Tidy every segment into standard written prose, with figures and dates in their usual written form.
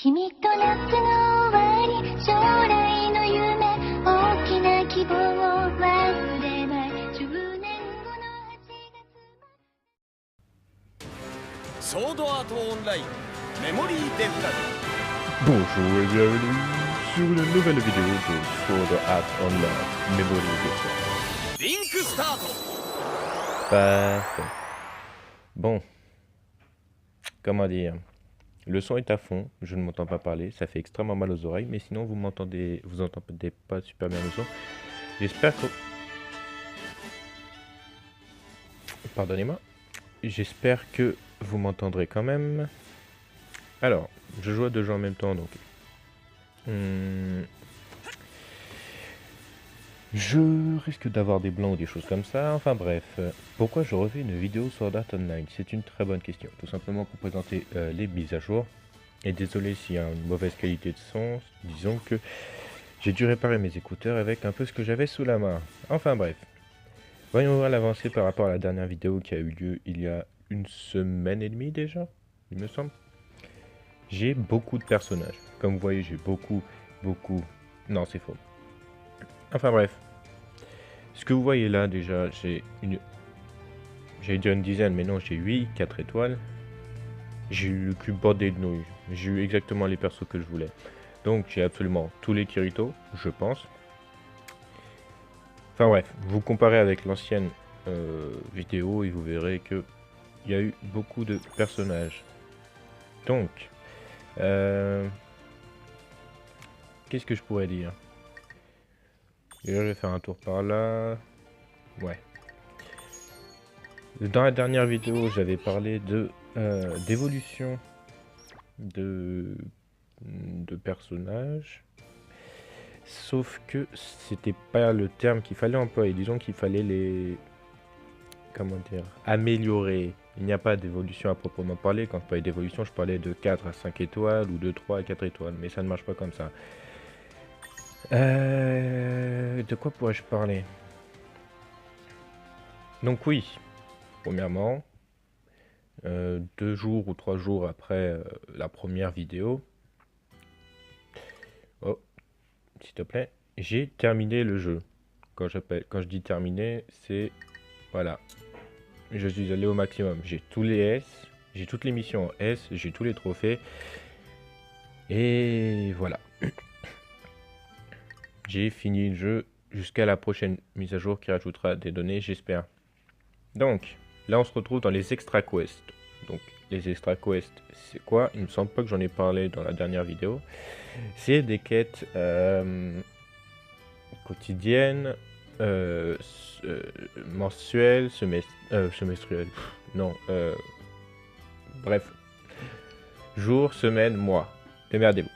君と夏の終わり将来の夢大きな希望を忘れない10年後の8月ソードアートオンラインメモリーデフラグ Bonjour et bienvenue sur une nouvelle vidéo de Sword Art Online Memory Defense. リンクスタート Parfait. Bon, comment dire, le son est à fond, je ne m'entends pas parler, ça fait extrêmement mal aux oreilles, mais sinon vous entendez pas super bien le son. J'espère que... Pardonnez-moi. J'espère que vous m'entendrez quand même. Alors, je joue à deux jeux en même temps, donc... Je risque d'avoir des blancs ou des choses comme ça, enfin bref. Pourquoi je refais une vidéo sur Sword Art Online? C'est une très bonne question. Tout simplement pour présenter les mises à jour. Et désolé s'il y a une mauvaise qualité de son, disons que j'ai dû réparer mes écouteurs avec un peu ce que j'avais sous la main. Enfin bref. Voyons voir l'avancée par rapport à la dernière vidéo qui a eu lieu il y a une semaine et demie déjà, il me semble. J'ai beaucoup de personnages. Comme vous voyez, j'ai beaucoup... Non, c'est faux. Enfin bref. Ce que vous voyez là, déjà, j'ai une... J'allais dire une dizaine, mais non, j'ai 4 étoiles. J'ai eu le cube bordé de nouilles. J'ai eu exactement les persos que je voulais. Donc, j'ai absolument tous les Kirito, je pense. Enfin bref, vous comparez avec l'ancienne vidéo et vous verrez que il y a eu beaucoup de personnages. Donc... Qu'est-ce que je pourrais dire? Déjà, je vais faire un tour par là. Ouais. Dans la dernière vidéo, j'avais parlé de d'évolution de personnages. Sauf que c'était pas le terme qu'il fallait employer. Disons qu'il fallait les... Comment dire? Améliorer. Il n'y a pas d'évolution à proprement parler. Quand je parlais d'évolution, je parlais de 4 à 5 étoiles ou de 3 à 4 étoiles. Mais ça ne marche pas comme ça. De quoi pourrais-je parler? Donc oui, premièrement, 2 jours ou 3 jours après la première vidéo, oh, s'il te plaît, j'ai terminé le jeu. Quand je dis terminé, c'est... Voilà. Je suis allé au maximum. J'ai tous les S, j'ai toutes les missions en S, j'ai tous les trophées. Et voilà. J'ai fini le jeu jusqu'à la prochaine mise à jour qui rajoutera des données, j'espère. Donc, là on se retrouve dans les extra quests. Donc, les extra quests, c'est quoi? Il me semble pas que j'en ai parlé dans la dernière vidéo. C'est des quêtes quotidiennes, mensuelles, semestrielles. Non, bref. Jour, semaine, mois. Démerdez-vous.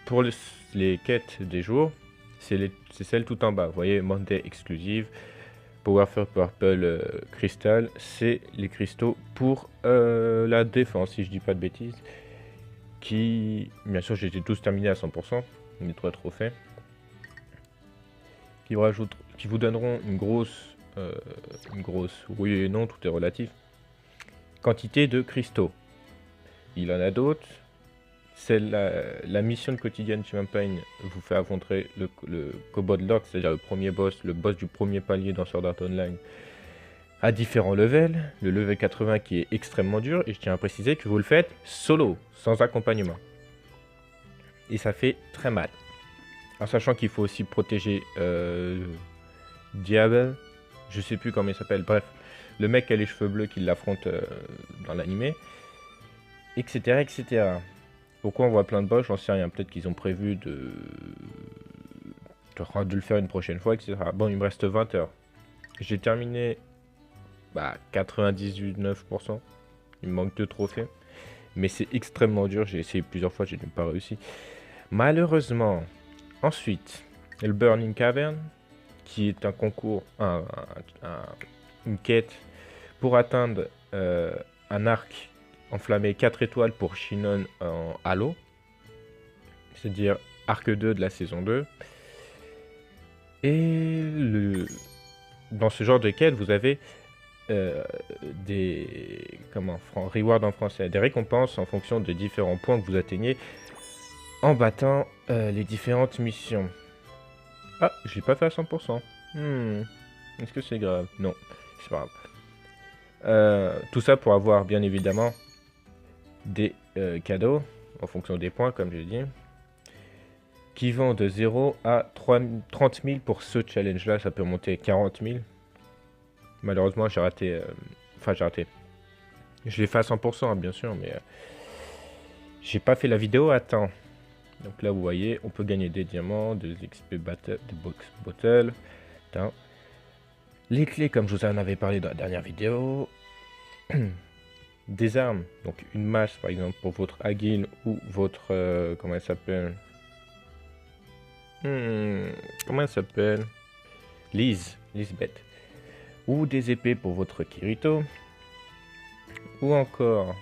Pour les quêtes des jours, c'est celle tout en bas. Vous voyez, Monday exclusive, Powerful Purple Crystal, c'est les cristaux pour la défense, si je dis pas de bêtises. Qui, bien sûr, j'ai tous terminés à 100%, les 3 trophées. Qui vous donneront une grosse, oui et non, tout est relatif, quantité de cristaux. Il en a d'autres. C'est la mission quotidienne Champagne vous fait affronter le Kobold Lock, c'est-à-dire le premier boss, le boss du premier palier dans Sword Art Online, à différents levels. Le level 80 qui est extrêmement dur, et je tiens à préciser que vous le faites solo, sans accompagnement. Et ça fait très mal. En sachant qu'il faut aussi protéger Diable, je sais plus comment il s'appelle, bref, le mec qui a les cheveux bleus qui l'affronte dans l'animé, etc., etc. Pourquoi on voit plein de boss, j'en sais rien. Peut-être qu'ils ont prévu de le faire une prochaine fois, etc. Bon, il me reste 20 heures. J'ai terminé 98,9%. Il me manque 2 trophées. Mais c'est extrêmement dur. J'ai essayé plusieurs fois, je n'ai pas réussi. Malheureusement, ensuite, le Burning Cavern, qui est un concours, une quête pour atteindre un arc enflammé 4 étoiles pour Shinon en Halo, c'est-à-dire arc 2 de la saison 2. Et dans ce genre de quête, vous avez des rewards en français, des récompenses en fonction de différents points que vous atteignez en battant les différentes missions. Ah, j'ai pas fait à 100%. Est-ce que c'est grave? Non, c'est pas grave. Tout ça pour avoir bien évidemment des cadeaux en fonction des points, comme j'ai dit, qui vont de 0 à 30 000 pour ce challenge là. Ça peut monter à 40 000. Malheureusement j'ai raté, j'ai raté, je l'ai fait à 100% hein, bien sûr, mais j'ai pas fait la vidéo à temps. Donc là vous voyez, on peut gagner des diamants, des XP battle, des box bottles, les clés comme je vous en avais parlé dans la dernière vidéo, des armes, donc une masse par exemple pour votre Agile ou votre comment elle s'appelle, comment elle s'appelle, Lisbeth, ou des épées pour votre Kirito, ou encore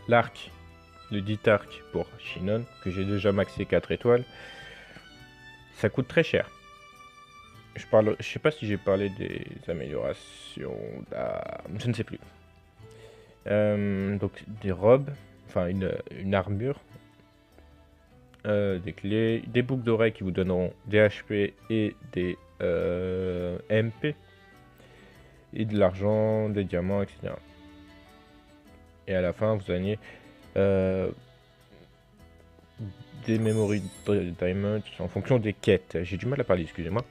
l'arc, le dit arc pour Shinon, que j'ai déjà maxé 4 étoiles. Ça coûte très cher. Je sais pas si j'ai parlé des améliorations, je ne sais plus. Donc des robes, enfin une armure, des clés, des boucles d'oreilles qui vous donneront des HP et des MP, et de l'argent, des diamants, etc. Et à la fin vous gagnez des memory diamonds en fonction des quêtes. J'ai du mal à parler, excusez-moi.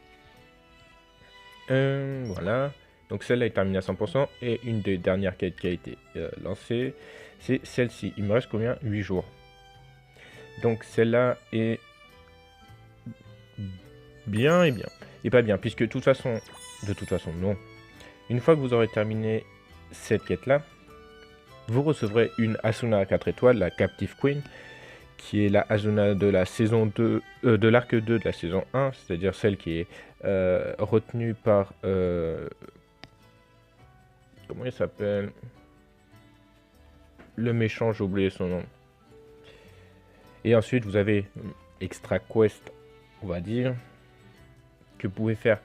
Voilà, donc celle-là est terminée à 100%, et une des dernières quêtes qui a été lancée, c'est celle-ci. Il me reste combien? 8 jours. Donc celle-là est bien et bien, et pas bien, puisque de toute façon non. Une fois que vous aurez terminé cette quête-là, vous recevrez une Asuna à 4 étoiles, la Captive Queen, qui est la Asuna de la saison 2, de l'arc 2 de la saison 1, c'est-à-dire celle qui est retenue par... comment il s'appelle? Le méchant, j'ai oublié son nom. Et ensuite, vous avez Extra Quest, on va dire, que vous pouvez faire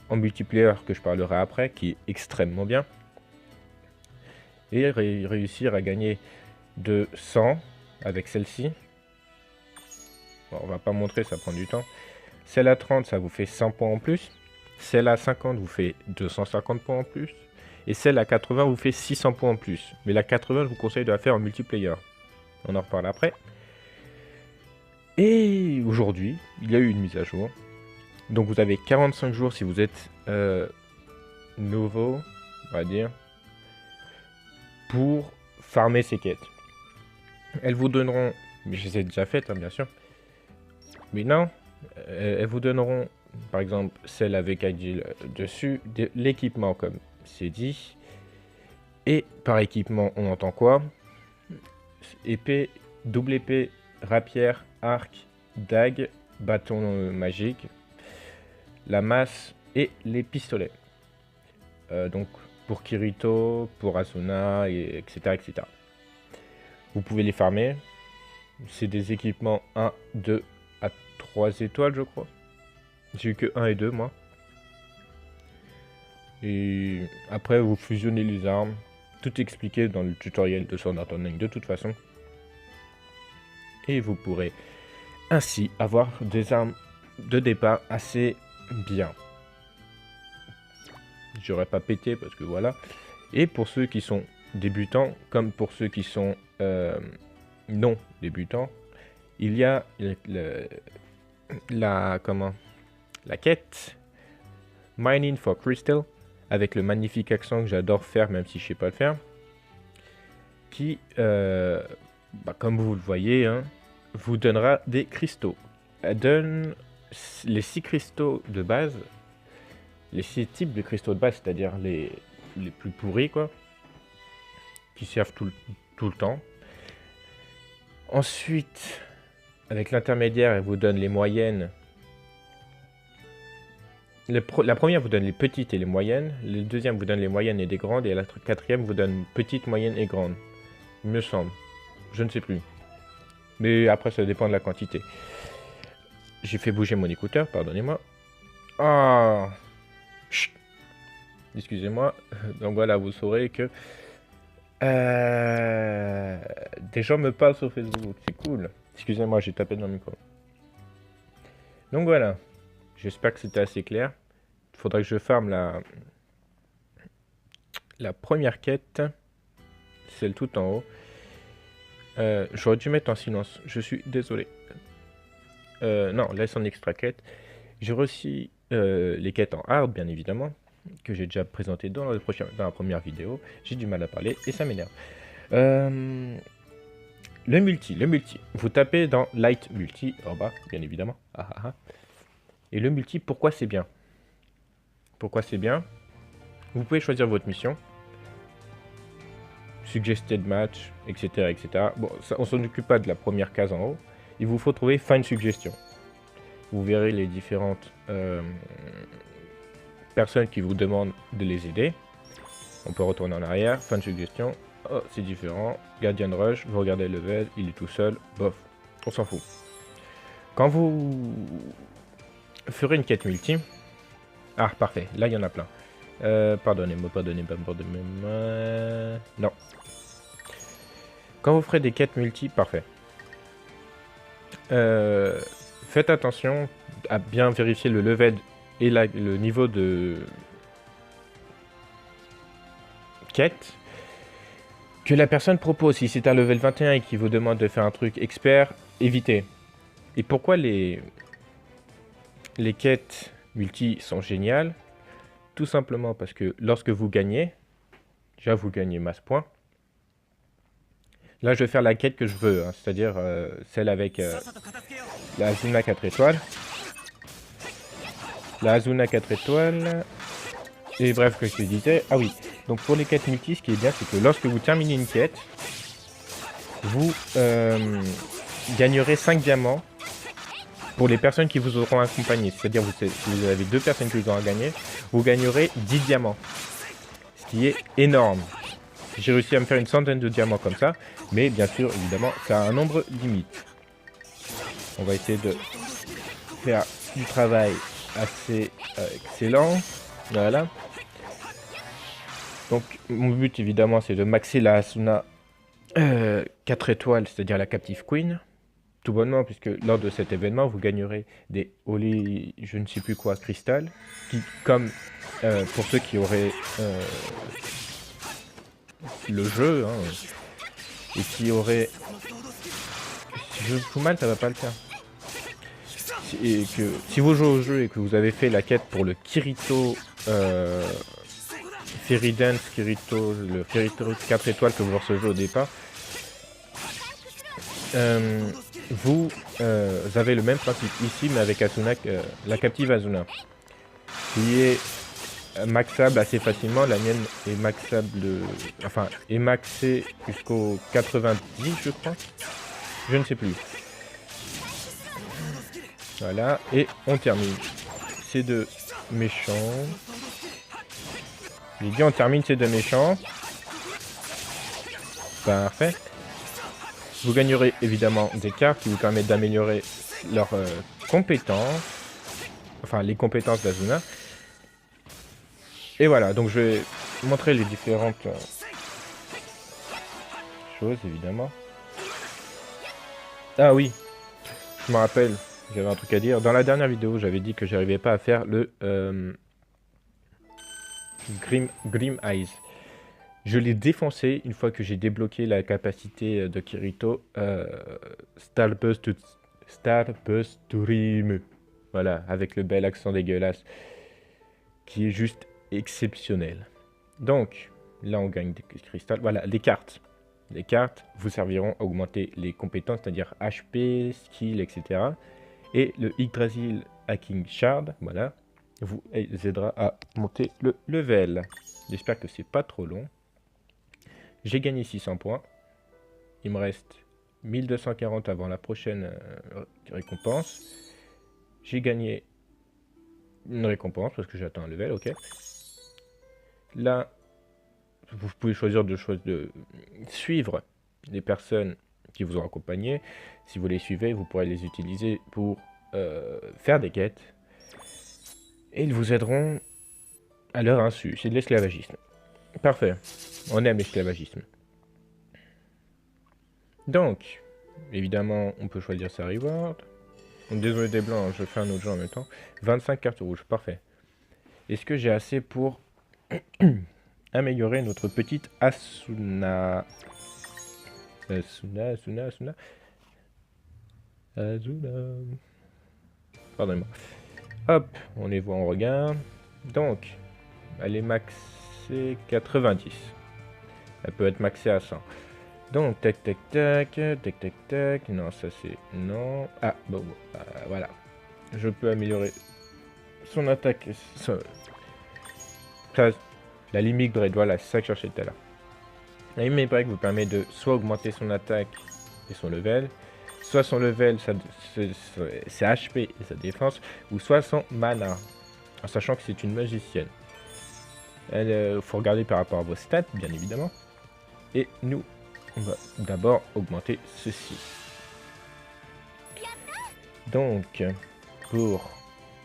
en multiplayer, que je parlerai après, qui est extrêmement bien. Et réussir à gagner de 100 avec celle-ci. Bon, on va pas montrer, ça prend du temps. Celle à 30, ça vous fait 100 points en plus. Celle à 50 vous fait 250 points en plus. Et celle à 80 vous fait 600 points en plus. Mais la 80, je vous conseille de la faire en multiplayer. On en reparle après. Et aujourd'hui, il y a eu une mise à jour. Donc vous avez 45 jours si vous êtes nouveau, on va dire, pour farmer ces quêtes. Elles vous donneront, mais je les ai déjà faites, hein, bien sûr. Mais non, elles vous donneront, par exemple, celle avec Agile dessus, de l'équipement, comme c'est dit. Et par équipement, on entend quoi? Épée, double épée, rapière, arc, dague, bâton magique, la masse et les pistolets. Donc pour Kirito, pour Asuna, et etc., etc. Vous pouvez les farmer. C'est des équipements 1, 2 à 3 étoiles, je crois. J'ai eu que 1 et 2, moi. Et après, vous fusionnez les armes. Tout expliqué dans le tutoriel de Sword Art Online de toute façon. Et vous pourrez ainsi avoir des armes de départ assez bien. J'aurais pas pété parce que voilà. Et pour ceux qui sont débutants, comme pour ceux qui sont non débutants, il y a la quête Mining for Crystal, avec le magnifique accent que j'adore faire même si je sais pas le faire, qui comme vous le voyez, hein, vous donnera des cristaux. Elle donne les 6 cristaux de base, les 6 types de cristaux de base, c'est-à-dire les plus pourris, quoi, qui servent tout le temps. Ensuite, avec l'intermédiaire, elle vous donne les moyennes. La première vous donne les petites et les moyennes. Le deuxième vous donne les moyennes et des grandes. Et la quatrième vous donne petites, moyennes et grandes. Il me semble. Je ne sais plus. Mais après, ça dépend de la quantité. J'ai fait bouger mon écouteur, pardonnez-moi. Ah, excusez-moi. Donc voilà, vous saurez que des gens me parlent sur Facebook, c'est cool. Excusez-moi, j'ai tapé dans le micro. Donc voilà, j'espère que c'était assez clair. Il faudra que je farme la première quête, celle tout en haut. J'aurais dû mettre en silence, je suis désolé. Non, laisse en extra quête. J'ai reçu les quêtes en hard, bien évidemment, que j'ai déjà présenté dans la première vidéo. J'ai du mal à parler et ça m'énerve. Le multi. Vous tapez dans Light Multi en bas, bien évidemment. Et le multi, pourquoi c'est bien? Pourquoi c'est bien? Vous pouvez choisir votre mission. Suggested match, etc. etc. Bon, ça, on s'en occupe pas de la première case en haut. Il vous faut trouver Find Suggestion. Vous verrez les différentes personnes qui vous demandent de les aider. On peut retourner en arrière. Find Suggestion. Oh, c'est différent. Guardian Rush. Vous regardez le level. Il est tout seul. Bof. On s'en fout. Quand vous ferez une quête multi. Ah, parfait. Là, il y en a plein. Pardonnez-moi. Non. Quand vous ferez des quêtes multi, parfait. Faites attention à bien vérifier le level et le niveau de quête que la personne propose. Si c'est un level 21 et qui vous demande de faire un truc expert, évitez. Et pourquoi les quêtes multi sont géniales? Tout simplement parce que lorsque vous gagnez, déjà vous gagnez masse points. Là, je vais faire la quête que je veux, hein, c'est-à-dire celle avec la Asuna 4 étoiles. La Asuna 4 étoiles. Et bref, que je disais. Ah oui, donc pour les quêtes multi, ce qui est bien, c'est que lorsque vous terminez une quête, vous gagnerez 5 diamants pour les personnes qui vous auront accompagné. C'est-à-dire, si vous avez 2 personnes qui vous auront gagné, vous gagnerez 10 diamants. Ce qui est énorme. J'ai réussi à me faire une centaine de diamants comme ça, mais bien sûr, évidemment, ça a un nombre limite. On va essayer de faire du travail assez excellent. Voilà. Donc, mon but, évidemment, c'est de maxer la Asuna 4 étoiles, c'est-à-dire la Captive Queen. Tout bonnement, puisque lors de cet événement, vous gagnerez des Holy, je ne sais plus quoi, cristal, qui, comme pour ceux qui auraient le jeu, hein, et qui aurait... Si je fous mal, ça va pas le faire. Et que si vous jouez au jeu et que vous avez fait la quête pour le Kirito Fairy Dance Kirito, le Kirito 4 étoiles que vous recevez au départ, vous avez le même principe ici, mais avec Asuna, la captive Asuna, qui est maxable assez facilement. La mienne est maxable, enfin, est maxée jusqu'au 90, je crois. Je ne sais plus. Voilà, et on termine. Ces deux méchants. J'ai dit on termine ces deux méchants. Parfait. Vous gagnerez évidemment des cartes qui vous permettent d'améliorer leurs compétences. Enfin, les compétences d'Asuna. Et voilà, donc je vais montrer les différentes choses, évidemment. Ah oui, je me rappelle, j'avais un truc à dire. Dans la dernière vidéo, j'avais dit que j'arrivais pas à faire le Grim Eyes. Je l'ai défoncé une fois que j'ai débloqué la capacité de Kirito Starburst to Rim. Voilà, avec le bel accent dégueulasse qui est juste exceptionnel. Donc, là on gagne des cristals. Voilà, les cartes. Les cartes vous serviront à augmenter les compétences, c'est-à-dire HP, skill, etc. Et le Yggdrasil Hacking Shard, voilà, vous aidera à monter le level. J'espère que c'est pas trop long. J'ai gagné 600 points. Il me reste 1240 avant la prochaine récompense. J'ai gagné une récompense parce que j'attends un level, ok. Là, vous pouvez choisir de suivre les personnes qui vous ont accompagné. Si vous les suivez, vous pourrez les utiliser pour faire des quêtes. Et ils vous aideront À leur insu, c'est de l'esclavagisme. Parfait. On aime l'esclavagisme. Donc, évidemment, on peut choisir sa reward. Désolé des blancs, je fais un autre jeu en même temps. 25 cartes rouges, parfait. Est-ce que j'ai assez pour améliorer notre petite Asuna? Asuna. Pardonnez-moi. Hop, on les voit, on regarde. Donc, elle est maxée 90. Elle peut être maxée à 100. Donc, tac. Non, ça c'est... Non. Ah, bon, voilà. Je peux améliorer son attaque. Ça, la limite break, voilà, c'est ça que je cherchais tout à l'heure. La limite break vous permet de soit augmenter son attaque et son level, soit son level, ses HP et sa défense, ou soit son mana, en sachant que c'est une magicienne. Il faut regarder par rapport à vos stats, bien évidemment. Et nous, on va d'abord augmenter ceci. Donc, pour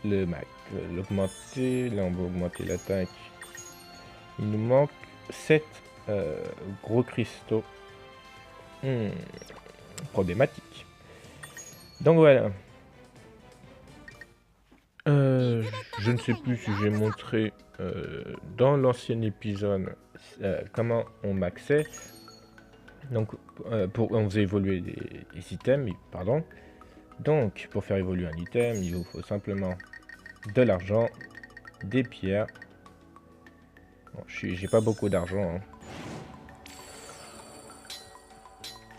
le Mac, l'augmenter, là on va augmenter l'attaque. Il nous manque 7 gros cristaux. Problématique. Donc voilà. Je ne sais plus si j'ai montré dans l'ancien épisode comment on maxait. Donc, on faisait évoluer les items, pardon. Donc, pour faire évoluer un item, il vous faut simplement de l'argent, des pierres. Bon, j'ai pas beaucoup d'argent. Hein.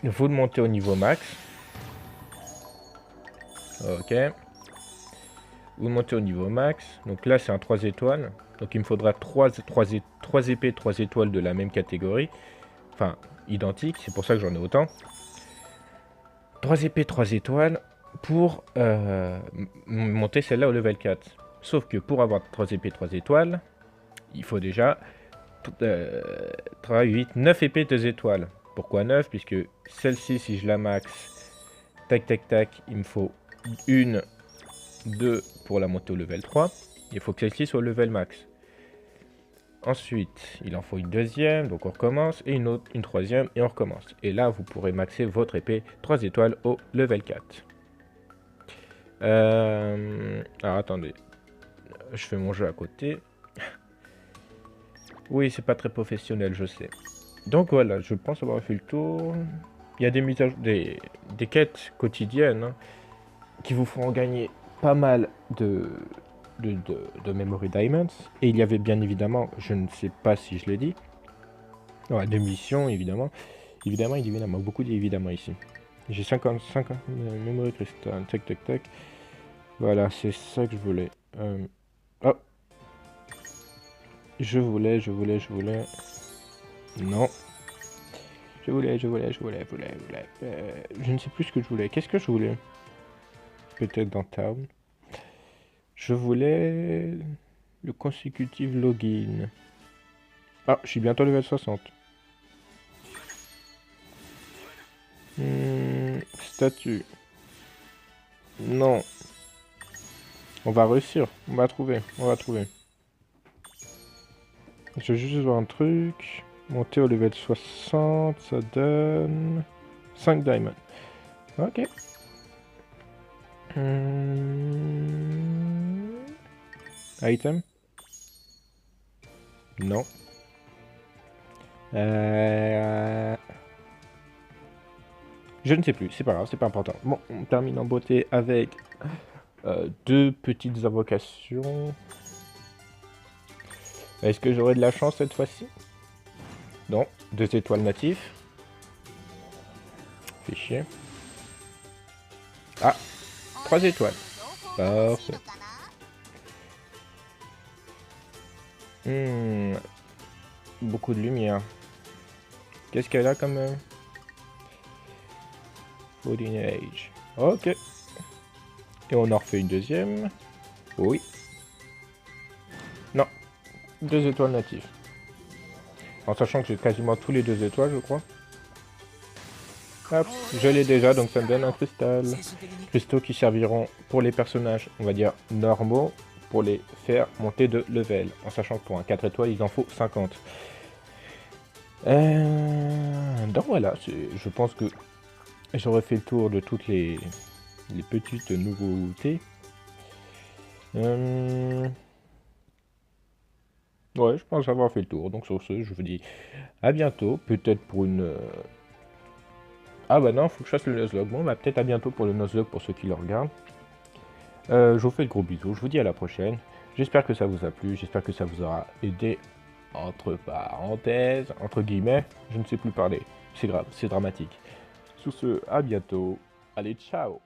Il faut le monter au niveau max. Ok. Vous le montez au niveau max. Donc là, c'est un 3 étoiles. Donc il me faudra 3 épées 3 étoiles de la même catégorie. Enfin, identiques. C'est pour ça que j'en ai autant. 3 épées 3 étoiles pour monter celle-là au level 4. Sauf que pour avoir 3 épées 3 étoiles, il faut déjà 3, 8, 9 épées 2 étoiles. Pourquoi 9? Puisque celle-ci, si je la max, tac, il me faut 1, 2 pour la monter au level 3. Il faut que celle-ci soit au level max. Ensuite, il en faut une deuxième, donc on recommence, et une autre, une troisième, et on recommence. Et là, vous pourrez maxer votre épée 3 étoiles au level 4. Alors attendez, je fais mon jeu à côté. Oui, c'est pas très professionnel, je sais. Donc voilà, je pense avoir fait le tour. Il y a des mises à jour, des quêtes quotidiennes hein, qui vous feront gagner pas mal de Memory Diamonds. Et il y avait bien évidemment, je ne sais pas si je l'ai dit, ouais, de missions évidemment. Évidemment, il y en a beaucoup d'évidemment ici. J'ai 55 Memory Crystal, tac. Voilà, c'est ça que je voulais. Oh. Je voulais. Non. Je voulais. Je ne sais plus ce que je voulais. Qu'est-ce que je voulais? Peut-être dans Town. Je voulais le consécutif login. Ah, je suis bientôt level 60. Statut. Non. On va réussir. On va trouver. Je vais juste voir un truc. Monter au level 60, ça donne 5 diamants. Ok. Item. Non. Je ne sais plus, c'est pas grave, c'est pas important. Bon, on termine en beauté avec 2 petites invocations. Est-ce que j'aurai de la chance cette fois-ci? Non, 2 étoiles natifs. Fait chier. Ah, 3 étoiles. Parfait. Beaucoup de lumière. Qu'est-ce qu'elle a comme... Folding Age. Ok. Et on en refait une deuxième. Oui. Non. 2 étoiles natives. En sachant que j'ai quasiment tous les 2 étoiles, je crois. Hop, je l'ai déjà, donc ça me donne un cristal. Cristaux qui serviront pour les personnages, on va dire, normaux. pour les faire monter de level, en sachant que pour un 4 étoiles, il en faut 50. Donc voilà, je pense que j'aurais fait le tour de toutes les petites nouveautés. Ouais, je pense avoir fait le tour. Donc sur ce, je vous dis à bientôt. Peut-être pour une... Ah bah non, faut que je fasse le Nuzlocke. Bon, bah peut-être à bientôt pour le Nuzlocke pour ceux qui le regardent. Je vous fais de gros bisous. Je vous dis à la prochaine. J'espère que ça vous a plu. J'espère que ça vous aura aidé. Entre parenthèses, entre guillemets. Je ne sais plus parler. C'est grave, c'est dramatique. Sur ce, à bientôt. Allez, ciao!